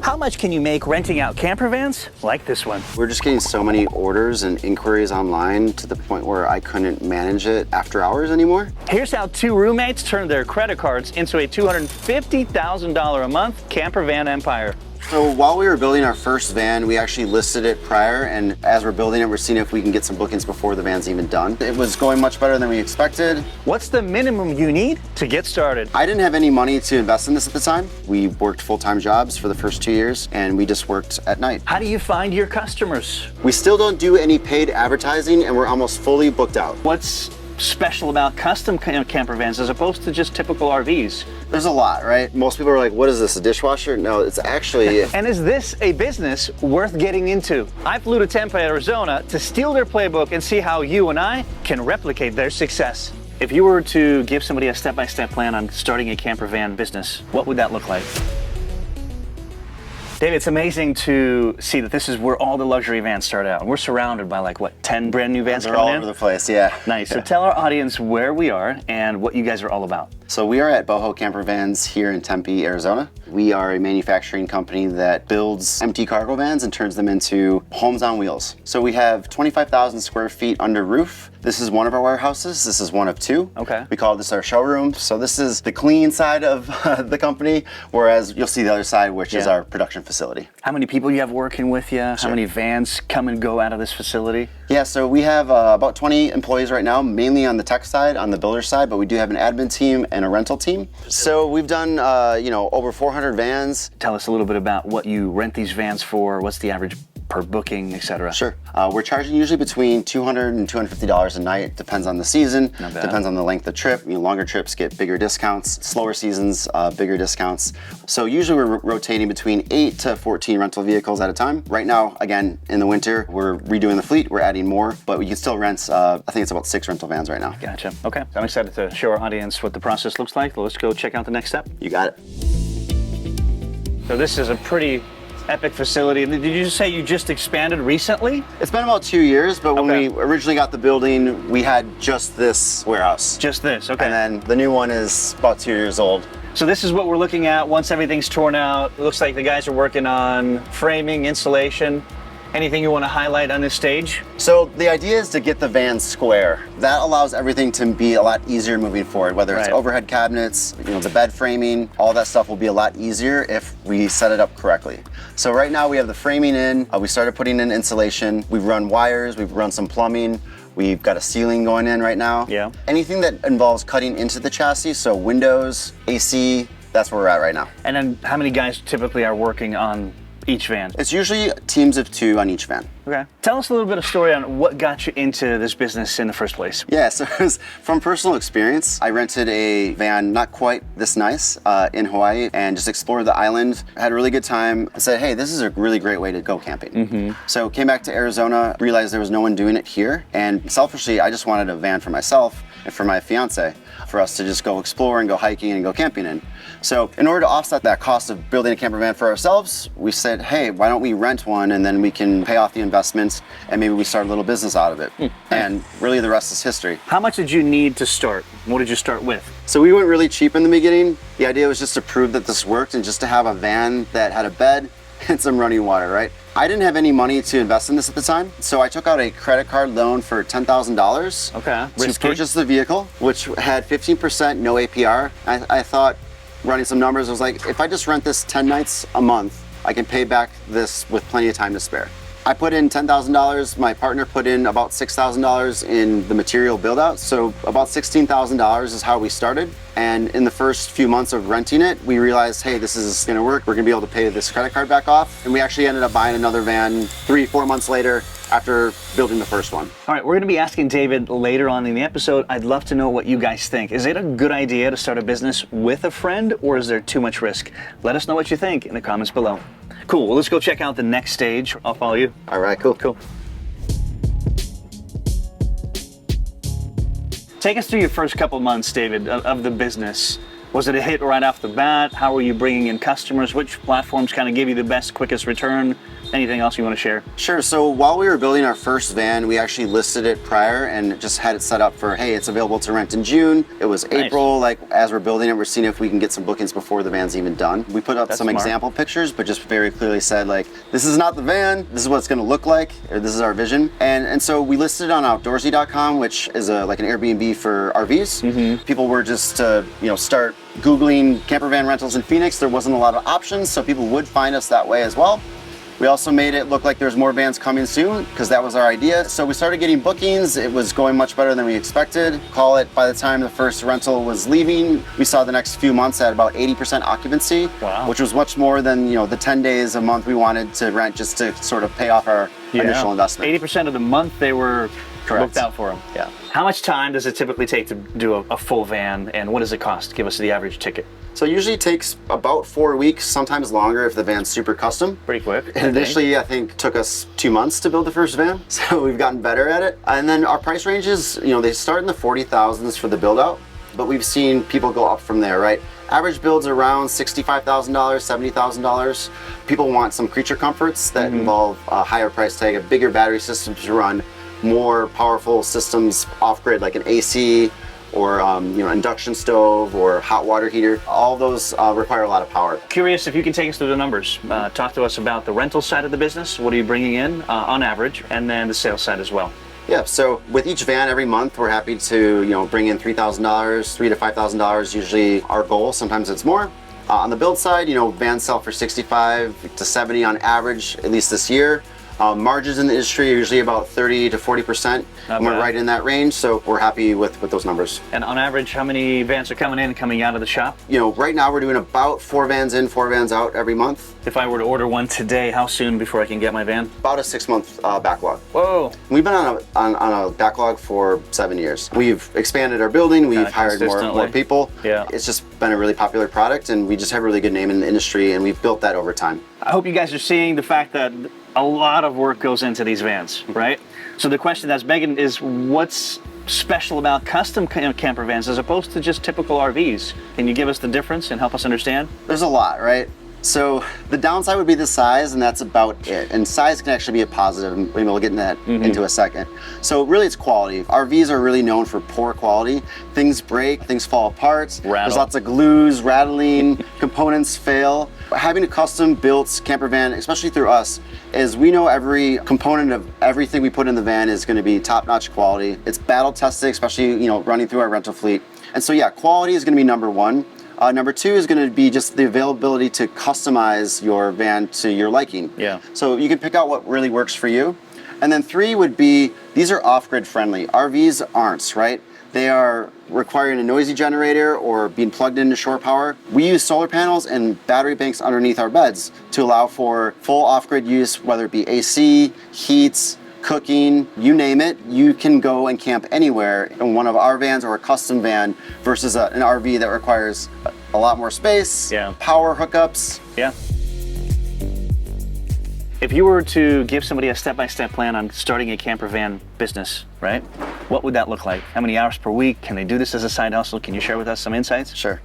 How much can you make renting out camper vans like this one? We're just getting so many orders and inquiries online to the point where I couldn't manage it after hours anymore. Here's how two roommates turned their credit cards into a $250,000 a month camper van empire. So while we were building our first van, we actually listed it prior, and as we're building it, we're seeing if we can get some bookings before the van's even done. It was going much better than we expected. What's the minimum you need to get started? I didn't have any money to invest in this at the time. We worked full-time jobs for the first 2 years, and we just worked at night. How do you find your customers? We still don't do any paid advertising, and we're almost fully booked out. What's special about custom camper vans as opposed to just typical RVs? There's a lot, right? Most people are like, what is this, a dishwasher? No, it's actually... And is this a business worth getting into? I flew to Tempe, Arizona to steal their playbook and see how you and I can replicate their success. If you were to give somebody a step-by-step plan on starting a camper van business, what would that look like? David, it's amazing to see that this is where all the luxury vans start out. And we're surrounded by like, what, 10 brand new vans They're coming all in? over the place, yeah. Nice. So tell our audience where we are and what you guys are all about. So we are at Boho Camper Vans here in Tempe, Arizona. We are a manufacturing company that builds empty cargo vans and turns them into homes on wheels. So we have 25,000 square feet under roof. This is one of our warehouses. This is one of two. Okay. We call this our showroom. So this is the clean side of the company, whereas you'll see the other side, which is our production facility. How many people you have working with you? How many vans come and go out of this facility? Yeah, so we have about 20 employees right now, mainly on the tech side, on the builder side, but we do have an admin team and a rental team. So we've done, over 400 vans. Tell us a little bit about what you rent these vans for. What's the average per booking, etc.? Sure. We're charging usually between $200 and $250 a night. Depends on the season. Not bad. Depends on the length of the trip. Longer trips get bigger discounts. Slower seasons, bigger discounts. So usually we're rotating between 8 to 14 rental vehicles at a time. Right now, again, in the winter, we're redoing the fleet. We're adding more, but we can still rent, I think it's about 6 rental vans right now. Gotcha. Okay. I'm excited to show our audience what the process looks like. Let's go check out the next step. You got it. So this is a pretty epic facility. Did you just say you just expanded recently? It's been about 2 years, but when Okay. we originally got the building, we had just this warehouse. Just this, okay. And then the new one is about 2 years old. So this is what we're looking at once everything's torn out. It looks like the guys are working on framing, insulation. Anything you want to highlight on this stage? So the idea is to get the van square. That allows everything to be a lot easier moving forward, whether it's overhead cabinets, the bed framing, all that stuff will be a lot easier if we set it up correctly. So right now we have the framing in, we started putting in insulation, we've run wires, we've run some plumbing, we've got a ceiling going in right now. Yeah. Anything that involves cutting into the chassis, so windows, AC, that's where we're at right now. And then how many guys typically are working on each van? It's usually teams of 2 on each van. Okay. Tell us a little bit of story on what got you into this business in the first place. Yeah, so it was from personal experience. I rented a van not quite this nice in Hawaii and just explored the island. Had a really good time. I said, hey, this is a really great way to go camping. So came back to Arizona, realized there was no one doing it here. And selfishly, I just wanted a van for myself and for my fiance, for us to just go explore and go hiking and go camping in. So in order to offset that cost of building a camper van for ourselves, we said, hey, why don't we rent one and then we can pay off the investments and maybe we start a little business out of it. And really the rest is history. How much did you need to start? What did you start with? So we went really cheap in the beginning. The idea was just to prove that this worked and just to have a van that had a bed and some running water, right? I didn't have any money to invest in this at the time, so I took out a credit card loan for $10,000 to purchase the vehicle, which had 15% no APR. I thought, running some numbers, I was like, if I just rent this 10 nights a month, I can pay back this with plenty of time to spare. I put in $10,000, my partner put in about $6,000 in the material build out, so about $16,000 is how we started. And in the first few months of renting it, we realized, hey, this is gonna work, we're gonna be able to pay this credit card back off. And we actually ended up buying another van 3-4 months later after building the first one. All right, we're gonna be asking David later on in the episode. I'd love to know what you guys think. Is it a good idea to start a business with a friend, or is there too much risk? Let us know what you think in the comments below. Cool, well, let's go check out the next stage. I'll follow you. All right, cool. Cool. Take us through your first couple months, David, of the business. Was it a hit right off the bat? How were you bringing in customers? Which platforms kind of give you the best, quickest return? Anything else you want to share? Sure. So while we were building our first van, we actually listed it prior and just had it set up for, hey, it's available to rent in June. It was April. Like as we're building it, we're seeing if we can get some bookings before the van's even done. We put up some example pictures, but just very clearly said like, this is not the van. This is what it's going to look like, or this is our vision. And so we listed it on outdoorsy.com, which is like an Airbnb for RVs. People were just start Googling camper van rentals in Phoenix. There wasn't a lot of options, so people would find us that way as well. We also made it look like there's more vans coming soon because that was our idea. So we started getting bookings. It was going much better than we expected. Call it by the time the first rental was leaving, we saw the next few months at about 80% occupancy, which was much more than the 10 days a month we wanted to rent just to sort of pay off our initial investment. 80% of the month they were booked out for them. Yeah. How much time does it typically take to do a full van, and what does it cost? Give us the average ticket. So it usually takes about 4 weeks, sometimes longer if the van's super custom. Pretty quick. Initially, I think took us 2 months to build the first van, so we've gotten better at it. And then our price ranges, they start in the 40,000s for the build out, but we've seen people go up from there, right? Average builds around $65,000, $70,000. People want some creature comforts that involve a higher price tag, a bigger battery system to run more powerful systems off-grid, like an AC or induction stove or hot water heater. All those require a lot of power. Curious if you can take us through the numbers. Talk to us about the rental side of the business. What are you bringing in on average, and then the sales side as well. Yeah, so with each van every month, we're happy to bring in $3,000, $3,000 to $5,000, usually our goal. Sometimes it's more. On the build side, vans sell for 65 to 70 on average, at least this year. Margins in the industry are usually about 30 to 40%. And we're right in that range, so we're happy with those numbers. And on average, how many vans are coming in and coming out of the shop? Right now we're doing about 4 vans in, 4 vans out every month. If I were to order one today, how soon before I can get my van? About a 6-month backlog. Whoa. We've been on a backlog for 7 years. We've expanded our building, we've hired more people. Yeah. It's just been a really popular product, and we just have a really good name in the industry, and we've built that over time. I hope you guys are seeing the fact that a lot of work goes into these vans, right? So the question that's begging is, what's special about custom camper vans as opposed to just typical RVs? Can you give us the difference and help us understand? There's a lot, right? So the downside would be the size, and that's about it. And size can actually be a positive, and we'll get into that into a second. So really it's quality. RVs are really known for poor quality. Things break, things fall apart. There's lots of glues, rattling, components fail. Having a custom built camper van, especially through us, is we know every component of everything we put in the van is going to be top-notch quality. It's battle tested, especially running through our rental fleet. And so yeah, quality is going to be number one. Number two is going to be just the availability to customize your van to your liking. Yeah. So you can pick out what really works for you. And then three would be, these are off-grid friendly. RVs aren't, right? They are requiring a noisy generator or being plugged into shore power. We use solar panels and battery banks underneath our beds to allow for full off-grid use, whether it be AC, heats, cooking, you name it. You can go and camp anywhere in one of our vans or a custom van versus an RV that requires a lot more space, power hookups. Yeah. If you were to give somebody a step-by-step plan on starting a camper van business, right? What would that look like? How many hours per week? Can they do this as a side hustle? Can you share with us some insights? Sure.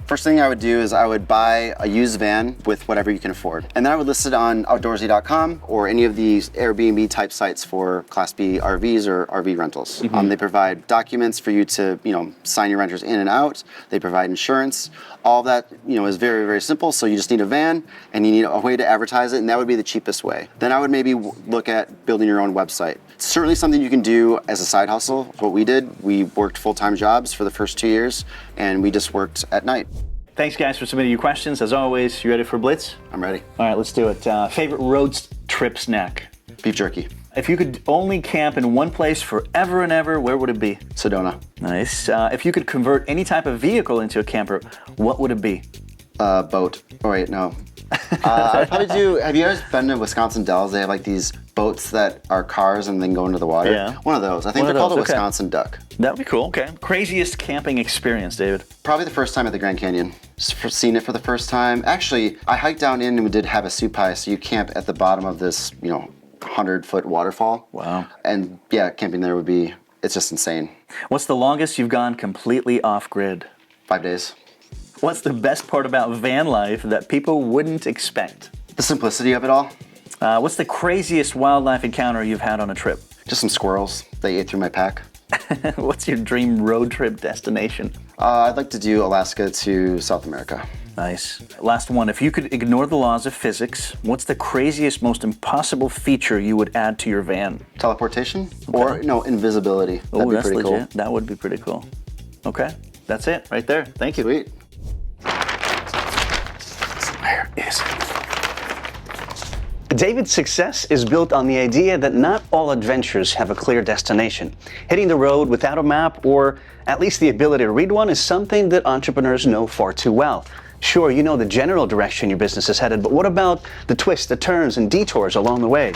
First thing I would do is I would buy a used van with whatever you can afford. And then I would list it on outdoorsy.com or any of these Airbnb type sites for Class B RVs or RV rentals. They provide documents for you to, sign your renters in and out. They provide insurance. All of that, is very, very simple. So you just need a van and you need a way to advertise it, and that would be the cheapest way. Then I would maybe look at building your own website. It's certainly something you can do as a side hustle. What we did, we worked full-time jobs for the first 2 years, and we just worked at night. Thanks, guys, for submitting your questions. As always, you ready for Blitz? I'm ready. All right, let's do it. Favorite road trip snack? Beef jerky. If you could only camp in one place forever and ever, where would it be? Sedona. Nice. If you could convert any type of vehicle into a camper, what would it be? Boat. Oh, wait, no. I'd probably do, have you guys been to Wisconsin Dells? They have like these boats that are cars and then go into the water. Yeah. One of those. I think they're called a Wisconsin Duck. That would be cool. Okay. Craziest camping experience, David? Probably the first time at the Grand Canyon. Just seeing it for the first time. Actually, I hiked down in and we did have a supai, so you camp at the bottom of this, 100-foot waterfall. Wow. And yeah, camping there would be, it's just insane. What's the longest you've gone completely off-grid? 5 days. What's the best part about van life that people wouldn't expect? The simplicity of it all. What's the craziest wildlife encounter you've had on a trip? Just some squirrels. They ate through my pack. What's your dream road trip destination? I'd like to do Alaska to South America. Nice. Last one. If you could ignore the laws of physics, what's the craziest, most impossible feature you would add to your van? Teleportation? Or, invisibility. That'd Oh, be that's pretty legit. cool. That would be pretty cool. Okay, that's it right there. Thank you. Sweet. Where is it? David's success is built on the idea that not all adventures have a clear destination. Hitting the road without a map, or at least the ability to read one, is something that entrepreneurs know far too well. Sure, you know the general direction your business is headed, but what about the twists, the turns, and detours along the way?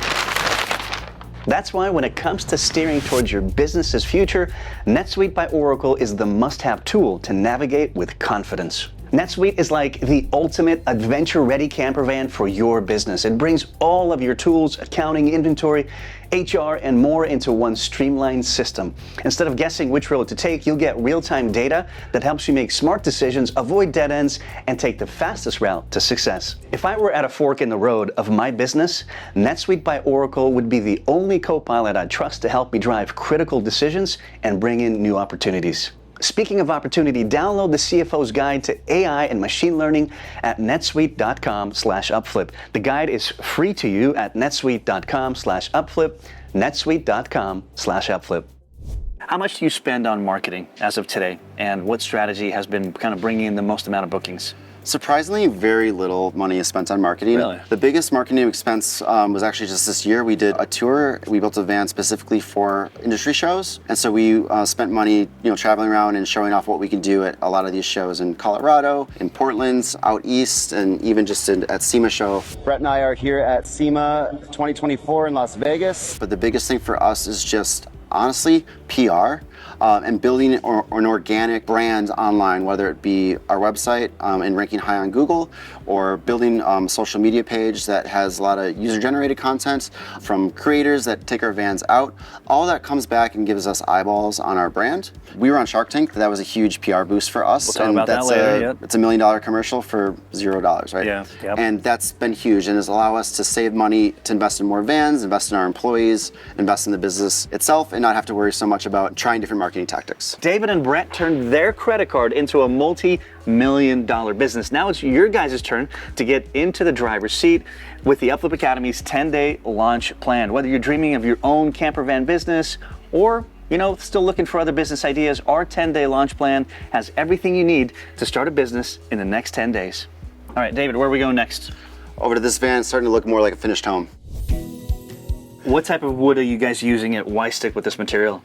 That's why when it comes to steering towards your business's future, NetSuite by Oracle is the must-have tool to navigate with confidence. NetSuite is like the ultimate adventure-ready camper van for your business. It brings all of your tools, accounting, inventory, HR, and more into one streamlined system. Instead of guessing which road to take, you'll get real-time data that helps you make smart decisions, avoid dead ends, and take the fastest route to success. If I were at a fork in the road of my business, NetSuite by Oracle would be the only co-pilot I'd trust to help me drive critical decisions and bring in new opportunities. Speaking of opportunity, download the CFO's Guide to AI and Machine Learning at netsuite.com/UpFlip. The guide is free to you at netsuite.com/UpFlip, netsuite.com/UpFlip. How much do you spend on marketing as of today, and what strategy has been kind of bringing in the most amount of bookings? Surprisingly, very little money is spent on marketing. Really? The biggest marketing expense was actually just this year. We did a tour. We built a van specifically for industry shows. And so we spent money, traveling around and showing off what we can do at a lot of these shows in Colorado, in Portland, out east, and even just at SEMA show. Brett and I are here at SEMA 2024 in Las Vegas. But the biggest thing for us is just, honestly, PR. And building an organic brand online, whether it be our website and ranking high on Google, or building a social media page that has a lot of user-generated content from creators that take our vans out. All that comes back and gives us eyeballs on our brand. We were on Shark Tank. That was a huge PR boost for us. We'll talk about that later. Yep. It's $1 million commercial for $0, right? Yeah. Yep. And that's been huge, and has allowed us to save money to invest in more vans, invest in our employees, invest in the business itself, and not have to worry so much about trying different marketing tactics. David and Brett turned their credit card into a multi-million-dollar business. Now it's your guys' turn to get into the driver's seat with the UpFlip Academy's 10-day launch plan. Whether you're dreaming of your own camper van business or still looking for other business ideas, our 10-day launch plan has everything you need to start a business in the next 10 days. All right, David, where are we going next? Over to this van, it's starting to look more like a finished home. What type of wood are you guys using it? Why stick with this material?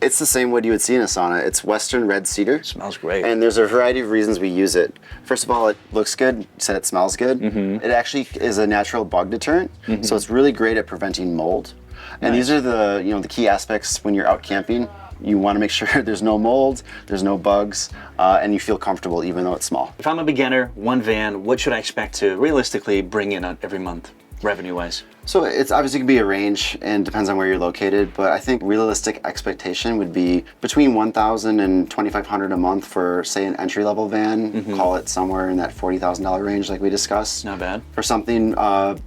It's the same wood you would see in a sauna. It's Western red cedar. Smells great. And there's a variety of reasons we use it. First of all, it looks good. You said it smells good. Mm-hmm. It actually is a natural bug deterrent, so it's really great at preventing mold. And these are the key aspects when you're out camping. You want to make sure there's no mold, there's no bugs, and you feel comfortable even though it's small. If I'm a beginner, one van, what should I expect to realistically bring in every month, revenue-wise? So it's obviously going to be a range and depends on where you're located, but I think realistic expectation would be between $1,000 and $2,500 a month for, say, an entry-level van. Mm-hmm. Call it somewhere in that $40,000 range like we discussed. Not bad. For something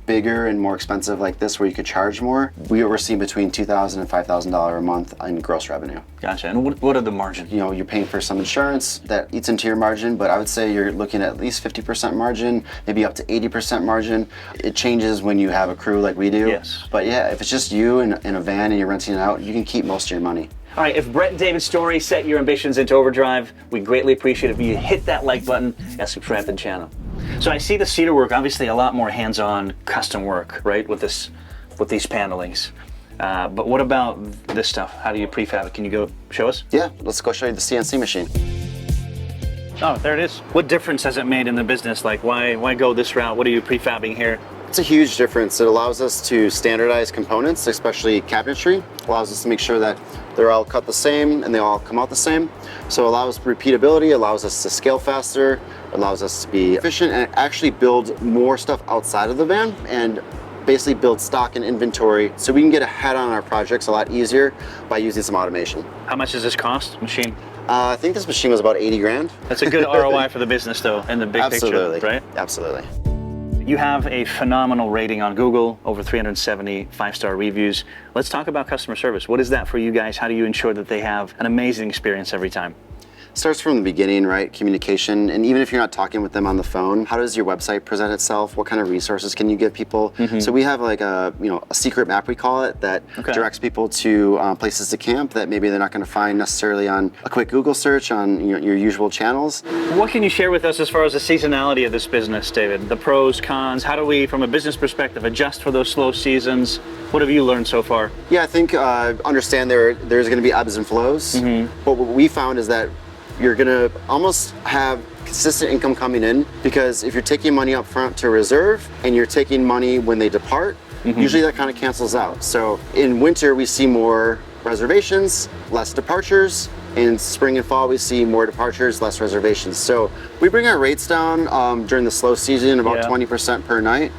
bigger and more expensive like this where you could charge more, we're seeing between $2,000 and $5,000 a month in gross revenue. Gotcha. And what are the margins? You're paying for some insurance that eats into your margin, but I would say you're looking at least 50% margin, maybe up to 80% margin. It changes when you have a crew like we do. Yes. But yeah, if it's just you in a van and you're renting it out, you can keep most of your money. All right, if Brett and David's story set your ambitions into overdrive, we'd greatly appreciate it if you hit that like button and subscribe to the channel. So I see the cedar work, obviously a lot more hands-on custom work, right, with these panelings. But what about this stuff? How do you prefab it? Can you go show us? Yeah, let's go show you the CNC machine. Oh, there it is. What difference has it made in the business? Like, why go this route? What are you prefabbing here? It's a huge difference. It allows us to standardize components, especially cabinetry. It allows us to make sure that they're all cut the same and they all come out the same. So it allows repeatability, allows us to scale faster, allows us to be efficient and actually build more stuff outside of the van and basically build stock and inventory so we can get ahead on our projects a lot easier by using some automation. How much does this cost, machine? I think this machine was about 80 grand. That's a good ROI for the business though, in the big Absolutely. picture, right? Absolutely. You have a phenomenal rating on Google, over 370 5-star reviews. Let's talk about customer service. What is that for you guys? How do you ensure that they have an amazing experience every time? Starts from the beginning, right? Communication, and even if you're not talking with them on the phone, how does your website present itself? What kind of resources can you give people? So we have like a secret map, we call it, that directs people to places to camp that maybe they're not going to find necessarily on a quick Google search on your usual channels. What can you share with us as far as the seasonality of this business, David? The pros, cons, how do we, from a business perspective, adjust for those slow seasons? What have you learned so far? Yeah, I think understand there's going to be ebbs and flows. But what we found is that you're gonna almost have consistent income coming in, because if you're taking money up front to reserve and you're taking money when they depart, usually that kind of cancels out. So in winter we see more reservations, less departures. In spring and fall we see more departures, less reservations. So we bring our rates down during the slow season about 20% per night.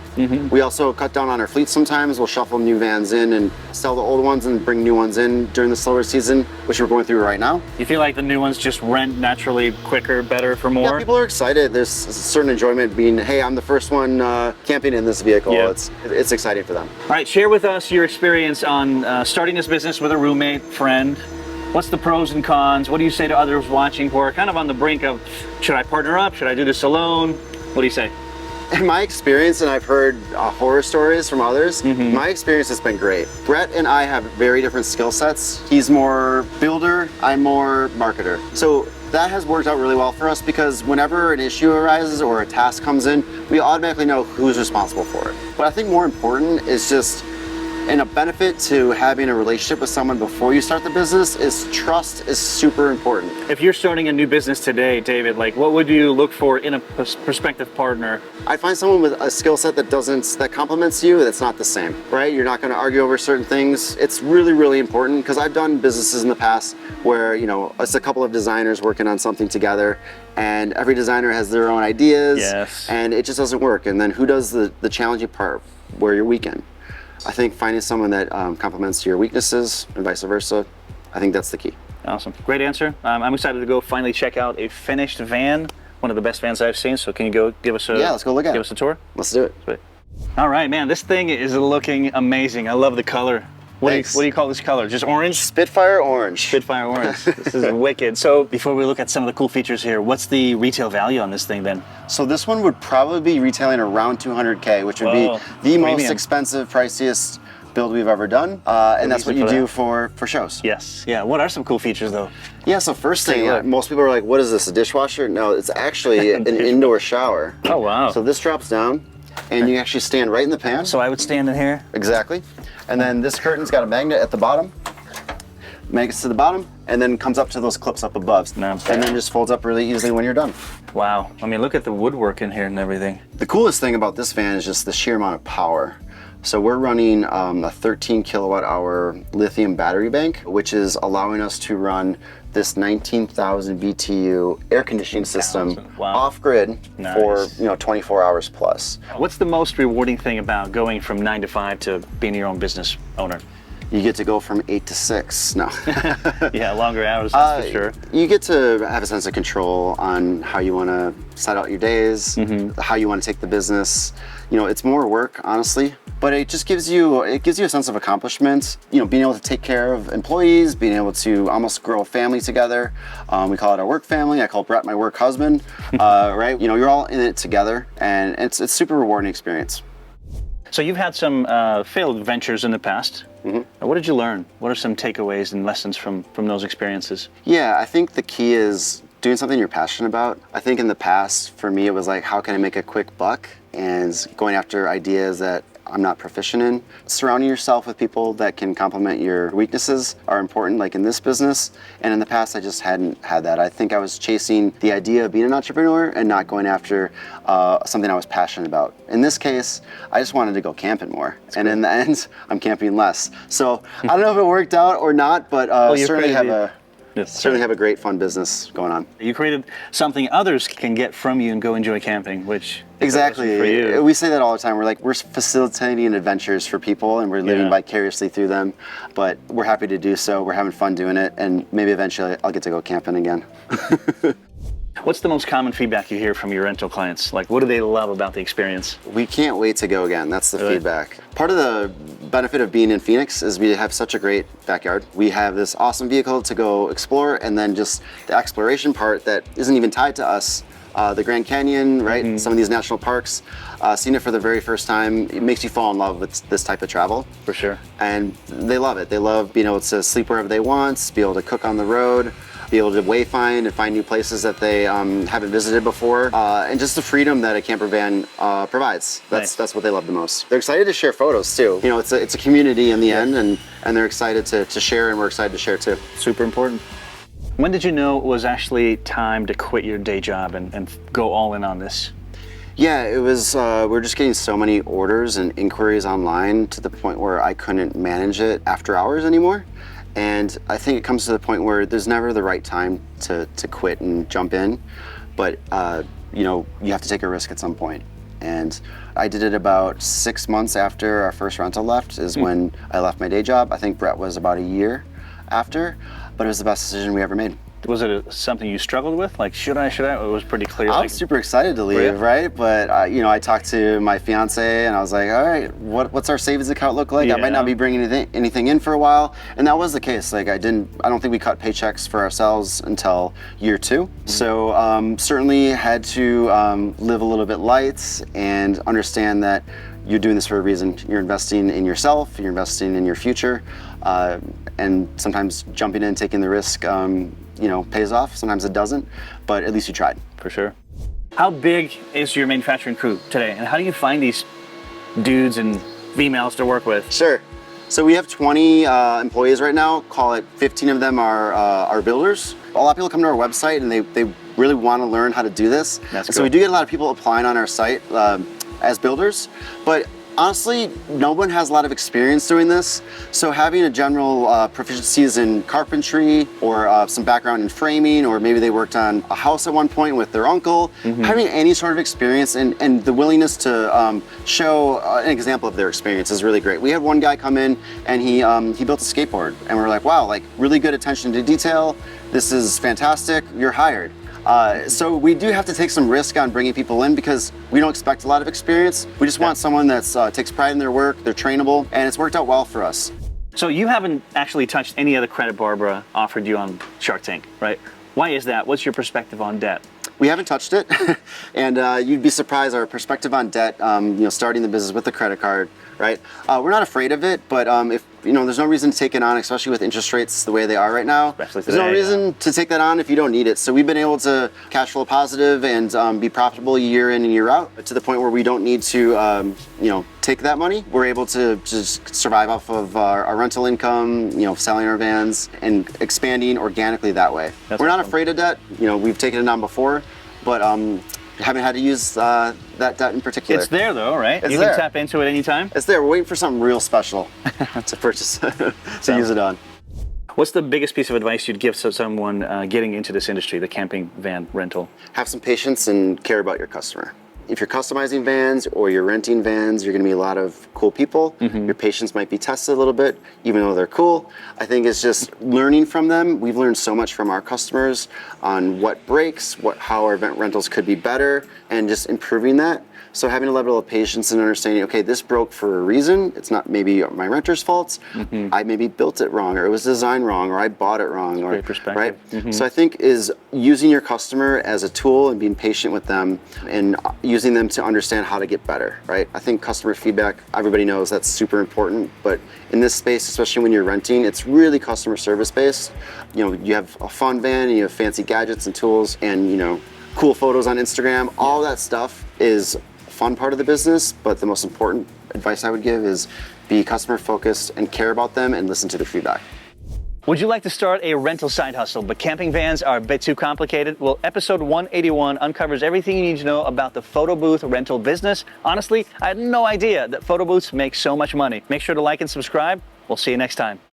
We also cut down on our fleet sometimes. We'll shuffle new vans in and sell the old ones and bring new ones in during the slower season, which we're going through right now. You feel like the new ones just rent naturally quicker, better for more? Yeah, people are excited. There's a certain enjoyment being, hey, I'm the first one camping in this vehicle. It's exciting for them. All right, share with us your experience on starting this business with a roommate, friend. What's the pros and cons? What do you say to others watching who are kind of on the brink of, should I partner up? Should I do this alone? What do you say? In my experience, and I've heard horror stories from others, my experience has been great. Brett and I have very different skill sets. He's more builder, I'm more marketer. So that has worked out really well for us, because whenever an issue arises or a task comes in, we automatically know who's responsible for it. But I think more important is just, and a benefit to having a relationship with someone before you start the business, is trust is super important. If you're starting a new business today, David, like what would you look for in a prospective partner? I'd find someone with a skill set that complements you, that's not the same, right? You're not going to argue over certain things. It's really, really important, because I've done businesses in the past where, it's a couple of designers working on something together, and every designer has their own ideas, and it just doesn't work. And then who does the challenging part where you're weekend? I think finding someone that complements your weaknesses and vice versa, I think that's the key. Awesome. Great answer. I'm excited to go finally check out a finished van, one of the best vans I've seen. So can you go give us let's go look at it. Give us a tour? Let's do it. Sweet. All right, man, this thing is looking amazing. I love the color. What do you call this color? Just orange? Spitfire orange. Spitfire orange. This is wicked. So before we look at some of the cool features here, what's the retail value on this thing then? So this one would probably be retailing around 200K, which would be the most expensive, priciest build we've ever done, and that's what you do for shows. Yes. Yeah. What are some cool features though? Yeah. So first thing, most people are like, "What is this? A dishwasher?" No, it's actually an indoor shower. Oh wow. So this drops down, and you actually stand right in the pan. So I would stand in here. Exactly. And then this curtain's got a magnet at the bottom. Magnets to the bottom, and then comes up to those clips up above, and then just folds up really easily when you're done. Wow. I mean, look at the woodwork in here and everything. The coolest thing about this van is just the sheer amount of power. So we're running a 13 kilowatt hour lithium battery bank, which is allowing us to run this 19,000 BTU air conditioning system off grid for 24 hours plus. What's the most rewarding thing about going from 9 to 5 to being your own business owner? You get to go from 8 to 6. No. Yeah, longer hours, that's for sure. You get to have a sense of control on how you want to set out your days, how you want to take the business. It's more work, honestly, but it just gives you a sense of accomplishment. Being able to take care of employees, being able to almost grow a family together. We call it our work family. I call Brett my work husband. Right? You're all in it together, and it's a super rewarding experience. So you've had some failed ventures in the past. What did you learn? What are some takeaways and lessons from those experiences? Yeah, I think the key is doing something you're passionate about. I think in the past, for me, it was like, how can I make a quick buck? And going after ideas that I'm not proficient in. Surrounding yourself with people that can complement your weaknesses are important, like in this business. And in the past, I just hadn't had that. I think I was chasing the idea of being an entrepreneur and not going after something I was passionate about. In this case, I just wanted to go camping more. And in the end, I'm camping less. So I don't know if it worked out or not, but certainly have certainly have a great, fun business going on. You created something others can get from you and go enjoy camping, which exactly for you. We say that all the time. We're facilitating adventures for people, and we're living vicariously through them. But we're happy to do so. We're having fun doing it, and maybe eventually I'll get to go camping again. What's the most common feedback you hear from your rental clients? Like, what do they love about the experience? We can't wait to go again. That's the feedback. Part of the benefit of being in Phoenix is we have such a great backyard. We have this awesome vehicle to go explore, and then just the exploration part that isn't even tied to us. The Grand Canyon, right? Some of these national parks, seeing it for the very first time, it makes you fall in love with this type of travel. For sure. And they love it. They love being able to sleep wherever they want, be able to cook on the road, be able to wayfind and find new places that they haven't visited before, and just the freedom that a camper van provides. That's what they love the most. They're excited to share photos too. You know, it's a community in the end, and they're excited to share, and we're excited to share too. Super important. When did you know it was actually time to quit your day job and go all in on this? Yeah, it was, we're just getting so many orders and inquiries online to the point where I couldn't manage it after hours anymore. And I think it comes to the point where there's never the right time to quit and jump in, but you know, you have to take a risk at some point. And I did it about 6 months after our first rental left is when I left my day job. I think Brett was about a year after, but it was the best decision we ever made. Was it something you struggled with? Like, should I? It was pretty clear. I was super excited to leave, right? But you know, I talked to my fiance and I was like, all right, what's our savings account look like? I might not be bringing anything in for a while. And that was the case. Like I don't think we cut paychecks for ourselves until year 2. So certainly had to live a little bit light and understand that you're doing this for a reason. You're investing in yourself, you're investing in your future. And sometimes jumping in, taking the risk, you know, pays off. Sometimes it doesn't, but at least you tried. For sure. How big is your manufacturing crew today, and how do you find these dudes and females to work with? Sure. So we have 20 employees right now. Call it 15 of them are builders. A lot of people come to our website and they really want to learn how to do this. So we do get a lot of people applying on our site as builders, but honestly, no one has a lot of experience doing this. So having a general proficiencies in carpentry or some background in framing, or maybe they worked on a house at one point with their uncle, having any sort of experience and the willingness to show an example of their experience is really great. We had one guy come in and he built a skateboard, and we were like, wow, like really good attention to detail. This is fantastic, you're hired. So we do have to take some risk on bringing people in because we don't expect a lot of experience. We just want someone that takes pride in their work, they're trainable, and it's worked out well for us. So you haven't actually touched any of the credit Barbara offered you on Shark Tank, right? Why is that? What's your perspective on debt? We haven't touched it, and you'd be surprised our perspective on debt, you know, starting the business with a credit card, right? We're not afraid of it, but if you know, there's no reason to take it on, especially with interest rates the way they are right now. Especially today, there's no reason to take that on if you don't need it. So we've been able to cash flow positive and be profitable year in and year out to the point where we don't need to, you know, take that money. We're able to just survive off of our rental income, you know, selling our vans and expanding organically that way. We're not afraid of debt. You know, we've taken it on before, but haven't had to use that debt in particular. It's there though, right? You can tap into it anytime? It's there. We're waiting for something real special to purchase, to use it on. What's the biggest piece of advice you'd give to someone getting into this industry, the camping van rental? Have some patience and care about your customer. If you're customizing vans or you're renting vans, you're gonna meet a lot of cool people. Your patience might be tested a little bit, even though they're cool. I think it's just learning from them. We've learned so much from our customers on what breaks, how our event rentals could be better, and just improving that. So having a level of patience and understanding, okay, this broke for a reason. It's not maybe my renter's fault. I maybe built it wrong, or it was designed wrong, or I bought it wrong, or great perspective. Right. So I think is using your customer as a tool and being patient with them and using them to understand how to get better. Right. I think customer feedback, everybody knows that's super important, but in this space, especially when you're renting, it's really customer service based. You know, you have a fun van and you have fancy gadgets and tools and, you know, cool photos on Instagram. All that stuff is fun part of the business, but the most important advice I would give is be customer focused and care about them and listen to their feedback. Would you like to start a rental side hustle, but camping vans are a bit too complicated? Well, episode 181 uncovers everything you need to know about the photo booth rental business. Honestly, I had no idea that photo booths make so much money. Make sure to like and subscribe. We'll see you next time.